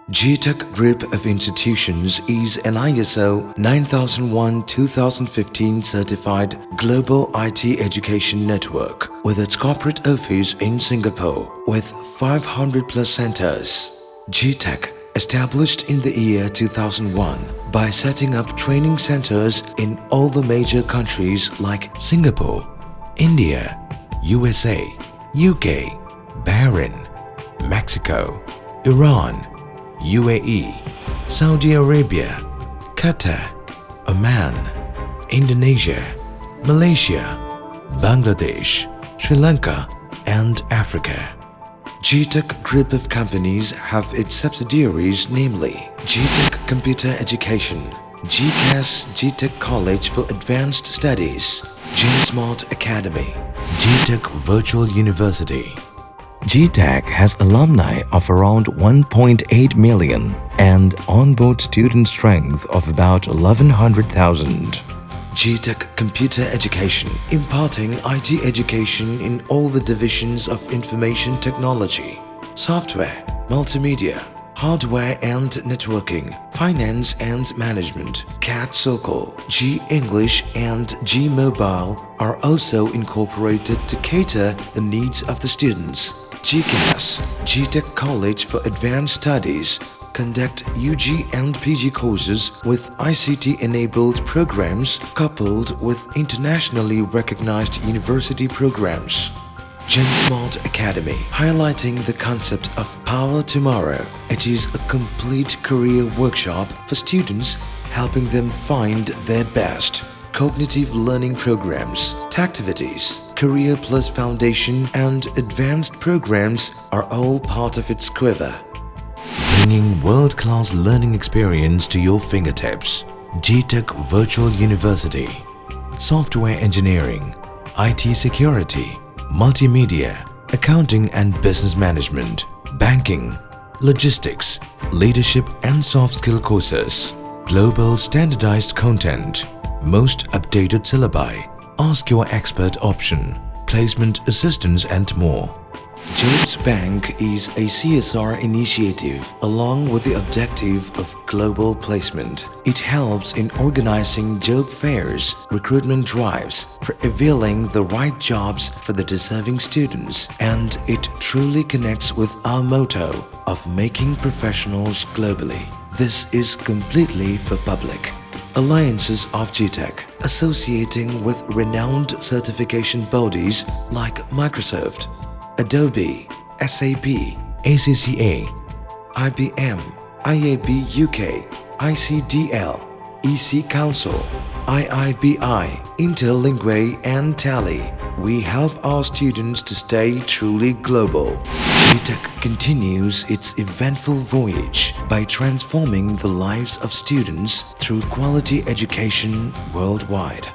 G-TEC Group of Institutions is an ISO 9001-2015 certified global IT education network with its corporate office in Singapore with 500 plus centers. G-TEC established in the year 2001 by setting up training centers in all the major countries like Singapore, India, USA, UK, Bahrain, Mexico, Iran, UAE, Saudi Arabia, Qatar, Oman, Indonesia, Malaysia, Bangladesh, Sri Lanka, and Africa. G-TEC Group of companies have its subsidiaries, namely G-TEC Computer Education, GCAS G-TEC College for Advanced Studies, G-SMART Academy, G-TEC Virtual University. G-TEC has alumni of around 1.8 million and onboard student strength of about 1100,000. G-TEC Computer Education, imparting IT education in all the divisions of information technology, software, multimedia, hardware and networking, finance and management, CAT SOCAL, G-English and G-Mobile are also incorporated to cater the needs of the students. GCAS, G-TEC College for Advanced Studies, conduct UG and PG courses with ICT-enabled programs coupled with internationally recognized university programs. G-SMART Academy, highlighting the concept of Power Tomorrow. It is a complete career workshop for students, helping them find their best. Cognitive learning programs, Tactivities, Career Plus Foundation and advanced programs are all part of its quiver. Bringing world-class learning experience to your fingertips. G-TEC Virtual University, Software Engineering, IT Security, Multimedia, Accounting and Business Management, Banking, Logistics, Leadership and Soft Skill courses, Global Standardized Content, most updated syllabi, Ask Your Expert option, Placement Assistance and more. Jobs Bank is a CSR initiative along with the objective of global placement. It helps in organizing job fairs, recruitment drives for availing the right jobs for the deserving students, and it truly connects with our motto of making professionals globally. This is completely for public. Alliances of G-TEC, associating with renowned certification bodies like Microsoft, Adobe, SAP, ACCA, IBM, IAB UK, ICDL, EC Council, IIBI, Interlingue and Tally. We help our students to stay truly global. G-TEC continues its eventful voyage by transforming the lives of students through quality education worldwide.